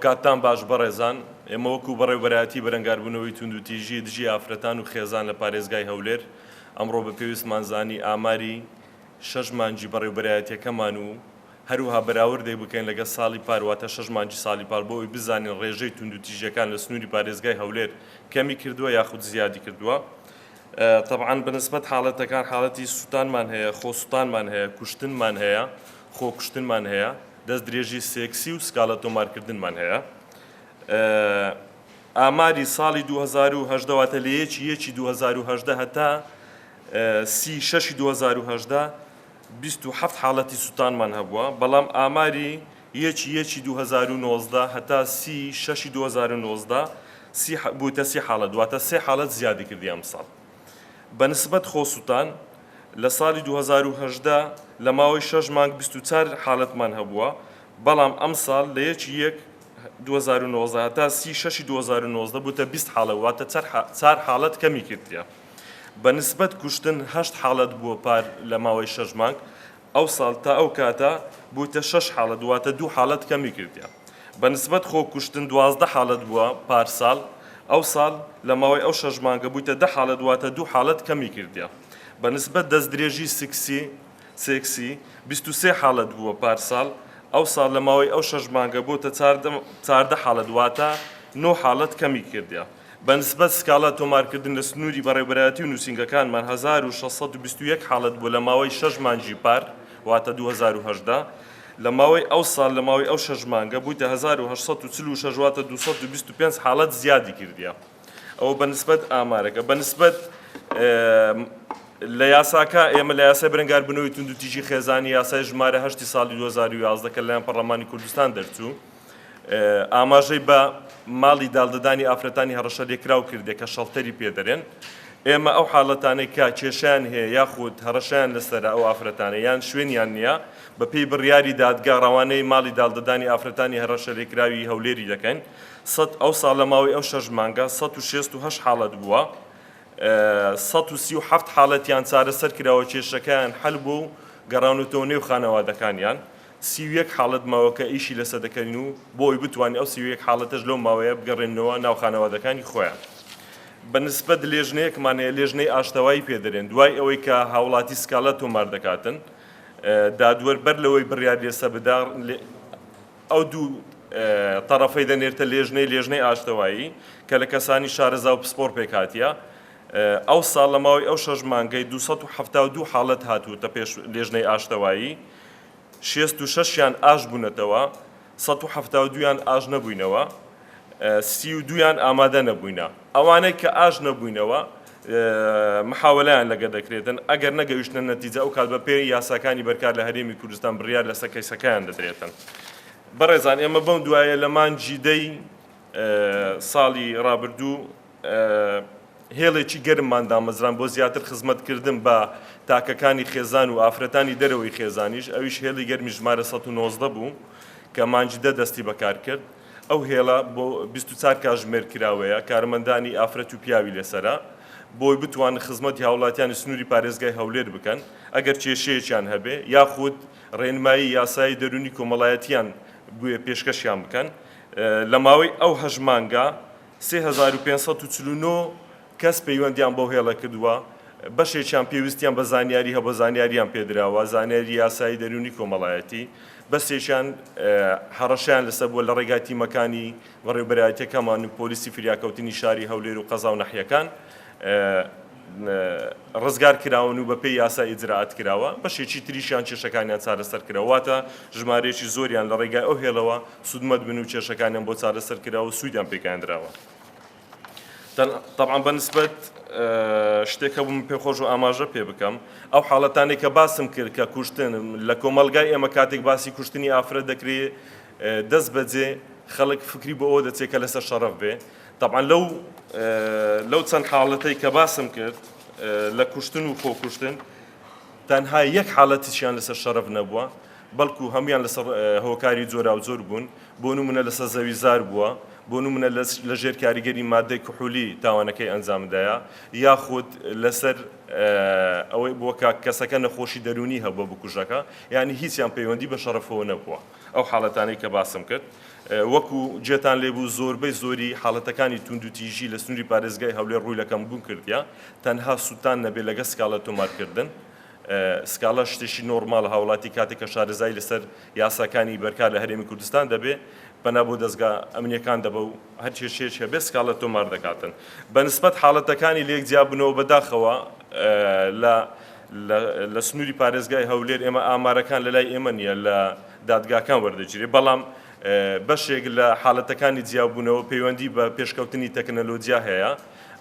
کاتان باش بەڕێزان ئێمە وەکو بەڕێوەبەرایەتی بەرەنگاربوونەوەی توندوتیژی دژی ئافرەتان و خێزان لە پارێزگای هەولێر ئەمڕۆ بە پێویستمان زانی ئاماری 6 مانگی بەڕێوەبەرایەتیەکەمان و هەروها بەراوردێک بکەین لەگە ساڵی پارواتە 6 مانگی ساڵی پار بۆ ئەوی بزانین ڕێژەی توندوتیژیەکان لە سنووری پارێزگای هەولێر کەمی کردووە یاخود زیادی کردووە. طبعا بەنسبەت حاڵەتەکان حاڵەتی سوتانمان هەیە، خۆسوتانمان هەیە، کوشتنمان هەیە، خۆکوشتنمان هەیە، دەست درێژی سێکسی و سکاڵە تۆمارکردنمان هەیە. ئاماری ساڵی 2018 واتە لە 1 2018 هەتا 36 2018 27 حاڵەتی سوتانمان هەبووە، بەڵام ئاماری 1 2019 هەتا 36 2019 بووتە 30 حاڵەت، دواتە 3 حاڵەت زیادی کردی ئەم ساڵ. بەنسبەت خۆسوتان لە ساڵی 2018 لە ماوەی 6 مانگ 24 حاڵەتمان هەبووە، بەڵام ئەم ساڵ لە 1 2019 هەتا 36 2019 بووتە 20 حاڵەت، واتە 4 حاڵەت کەمی کردیە. بەنسبەت کوشتن 8 حاڵەت بووە پار لە ماوەی 6 مانگ، ئەو ساڵ تا ئەو کاتە بووتە 6 حاڵەت، واتە 2 حاڵەت کەمی کردیە. بەنسبەت خۆکوشتن 12 حاڵەت بووە پار ساڵ، ئەو ساڵ لە ماوەی ئەو 6 مانگە بووتە 10 حاڵەت، واتە 2 حاڵەت کەمی کردیە. بەنسبەت دەست درێژی سێکسی 23 حاڵەت بووە پار ساڵ، ئەو ساڵ لە ماوەی ئەو 6 مانگە بووتە 14 حاڵەت، واتە 9 حاڵەت کەمی کردیە. بەنسبەت سکاڵا تۆمارکردن لە سنووری بەڕێوەبەرایەتی و نووسینگەکانمان 1621 حاڵەت بوو لە ماوەی 6 مانگی پار، واتە 2018. لە ماوەی ئەو ساڵ لە ماوەی ئەو 6 مانگە بوویتە 1846، واتە 225 حاڵەت زیادی کردیە. ئەوە بەنسبەت ئامارەکە. بەنسبەت لە یاساکە ئێمە لە یاسای بەرەنگاربوونەوەی توندوتیژی خێزانی یاسای ژمارە 8 ساڵی 2011 کە لەلایەن پەرلەمانی کوردستان دەرچوو، ئاماژەی بە ماڵی داڵدەدانی ئافرەتانی هەڕەشە لێکراو کردێ کە شەڵتەری پێدەرێن. ئێمە ئەو حاڵەتانەی کە کێشیان هەیە یاخود هەڕەشیان لەسەرە ئەو ئافرەتانە یان شوێنیان نییە، بەپێی بڕیاری دادگا ڕەوانەی ماڵی داڵدەدانی ئافرەتانی هەڕەشە لێکراوی هەولێری دەکەن. ئەو ساڵ لە ماوەی ئەو 6 مانگە 168 حاڵەت بووە، 137 حاڵەتیان چارەسەر کراوە، کێشەکەیان حەل بوو و گەڕانوتەوە نێو خانەوادەکانیان. 31 حاڵەت ماوەکە ئیشی لەسەر دەکەن و بۆی بتوانین ئەو 31 حاڵەتەش لەو ماوەیە بگەڕێنەوە ناو خانەوادەکانی خۆیان. بەنسبەت لێژنەیەکمان هەیە، لێژنەی ئاشتەوایی پێدەرێن دوای ئەوەی کە هاوڵاتی سکاڵا تۆمار دەکاتن، دادوەربەر لەوەی بڕیار لێسە بدا ئەو دوو تەرەفەی دەنێتە لێژنەی ئاشتەوایی کە لە کەسانی شارەزا و پسپۆر پێکاتیە. ئەو ساڵ لە ماوەی ئەو 6 مانگەی 272 حاڵەت هاتووتە پێش لێژنەی ئاشتەوایی، 66یان ئاش بوونەتەوە، 172یان ئاش نەبووینەوە، 32یان ئامادە نەبووینە. ئەوانەی کە ئاش نەبووینەوە محاوەلەیان لەگە دەکرێتن، ئەگەر نەگەویشتە نەتیجە ئەو کات بە پێی یاساکانی بەرکار لە هەرێمی کوردستان بڕیار لەسەر کەیسەکەیان دەدرێتن. بەڕێزان ئێمە بەم دوایە لە مانگی دەی ساڵی ڕابردوو هێڵێکی گەرممان دامەزران بۆ زیاتر خزمەتکردن بە تاکەکانی خێزان و ئافرەتانی دەرەوەی خێزانیش. ئەویش هێڵی گەرمی ژمارە 119 بوو کە مانگی دە دەستی بەکار کرد. ئەو هێڵە بۆ 24 کاتژمێر کراوەیە، کارمەندانی ئافرەت و پیاوی لەسەرە، بۆی بتوانن خزمەتی هاوڵاتیانی سنووری پارێزگای هەولێر بکەن ئەگەر کێشەیەکیان هەبێ، یاخود ڕێنمایی یاسایی دەرونی کۆمەڵایەتیان بووە پێشکەشیان بکەن. لە ماوەی ئەو 8 مانگە 3549 کەس پەیوەندیان بەو هێڵە کردووە، بەشێکیان پێویستیان بە زانیاری هەبوو، زانیاریان پێدراوە، زانیاری یاسایی دەرونی کۆمەڵایەتی، بەسێکیان هەڕەشیان لەسەر بووە لە ڕێگای تیمەکانی بەڕێوەبەرایەتیەکەمان و پۆلیسی فریاکەوتنی شاری هەولێر و قەزا و نەحیەکان ڕزگار کراون و بەپێی یاسا ئیجراعات کراوە. بەشێکی تریشیان کێشەکانیان چارەسەر کراوە، واتە ژمارەیەکی زۆریان لە ڕێگای ئەو هێڵەوە سودمەت بن و کێشەکانیان بۆ چارەسەر کراوە و سوودیان پێکاندراوە. طبعا بەنسبەت شتێکە بووم پێخۆش و ئاماژە پێ بکەم، ئەو حاڵەتانی کە باسم کرد کە کوشتن لە کۆمەلگای ئێمە کاتێک باسی کوشتنی ئافرەت دەکرێت دەست بەجێ خەڵک فکری بۆ ئەوە دەچێت کە لەسەر شەڕەف بێ. طبعا لەو چەند حاڵەتەی کە باسم کرد لە کوشتن و خۆکوشتن تەنها یەک حاڵەتیشیان لەسەر شەڕەف نەبووە، بەڵکو هەمویان لەسەر هۆکاری جۆرا و جۆر بوون. بۆ نمونە لەسەر زەویزار بووە، بۆ نمونە لە ژێر کاریگەری مادەی کحولی تاوانەکەی ئەنجامدایە، یاخود لەسەر ئەوەی بۆ کەسەکە نەخۆشی دەرونی هەبووە بکوژەکە، یعنی هیچیان پەیوەندی بە شەڕەفەوە نەبووە. ئەو حاڵەتانەی کە باسم کرد وەکو جێتان لێبوو زۆربەی زۆری حاڵەتەکانی تونند و تیژی لە سنووری پارێزگای هەولێر ڕووی لە کەمبوون کردیا تەنها سووتان نەبێت لەگە سکاڵە تۆمارکردن سکاڵە شتێکی نۆرمال هاوڵاتی کاتێک کە شارەزای لەسەر یاساکانی بەرکار لە هەرێمی کوردستان دەبێت بەنا بۆ دەستگا ئەمنیەکان دەبە و هەر کێشێک هەبێت سکاڵە تۆمار دەکاتن بەنسبەت حاڵەتەکانی لێک جیاببوونەوە بەداخەوە لە سنووری پارێزگای هەولێر ئێمە ئامارەکان لە لای ئێمە نییە لە دادگاکان وەردەگیرێ بەڵام بەشێک لە حاڵەتەکانی جیاببوونەوە پەیوەندی بە پێشکەوتنی تەکنەلۆجیا هەیە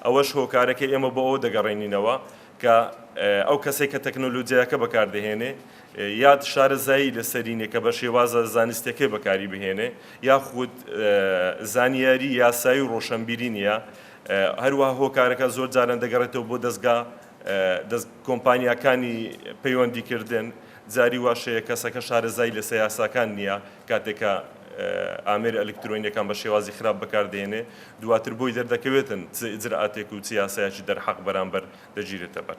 ئەوەش هۆکارەکەی ئێمە بۆ ئەوە دەگەڕێنینەوە کە ئەو کەسێک کە تەکنۆلۆجیاکە بەکاردەهێنێ یاد شارەزایی لەسەرینێ کە بە شێوازە زانستیەکەی بەکاری بهێنێ یاخود زانیاری یاسایی و ڕۆشنبیری نییە هەروەها هۆکارەکە زۆر جاران دەگەڕێتەوە بۆ دەستگا کۆمپانیاکانی پەیوەندیکردن جاری واشەیە کەسەکە شارەزایی لەسەر یاساکان نییە کاتێکە ئامێر ئەلکترۆنیەکان بە شێوازی خراپ بەکاردێنێ دواتر بۆی دەردەکەوێتن ئجرعاتێک و یاسایەکی دەرحەق بەرامبەر دەگیرێتە بەر